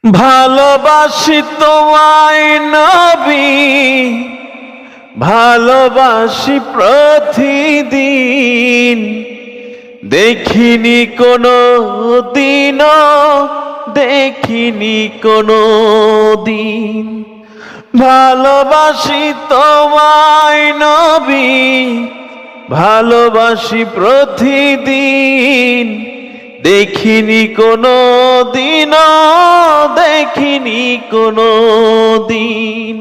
ভালোবাসি তোমায় নবী, ভালোবাসি প্রতিদিন। দেখিনি কোনো দিন, দেখিনি কোনো দিন। ভালোবাসি তোমায় নবী, ভালোবাসি প্রতিদিন। দেখিনি কোনো দিন, দেখিনি কোনো দিন।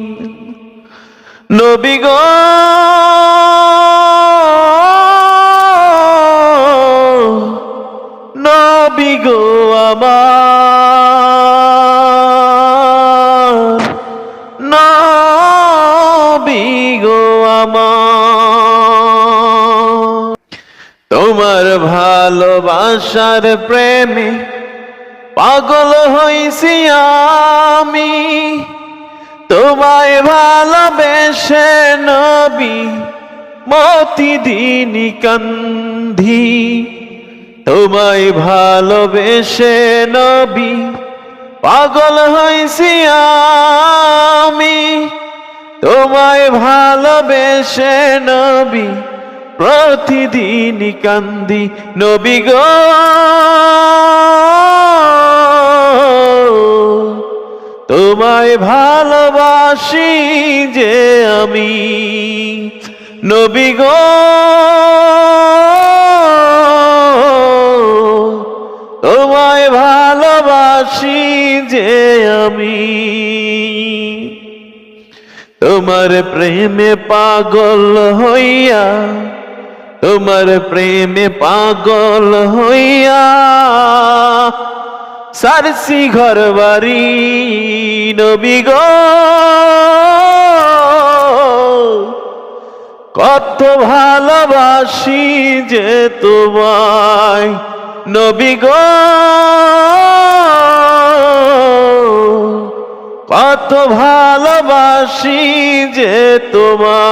নবী গো নবী গো আমার, নবী গো আমার। তোমার ভালোবাসার প্রেমে পাগল হইছি আমি। তোমায় ভালোবেসে নবী প্রতিদিন কান্ধি। তোমায় ভালোবেসে নবী পাগল হইছি আমি। তোমায় ভালোবেসে নবী প্রতিদিন কান্দি। নবী গো তোমায় ভালোবাসি যে আমি। নবী গো তোমায় ভালোবাসি যে আমি। তোমার প্রেমে পাগল হইয়া, তোমার প্রেমে পাগল হইয়া সারসি ঘর বাড়ি। নবী গো কত ভালোবাসি যে তোমায়। নবী গো কত ভালোবাসি যে তোমায়।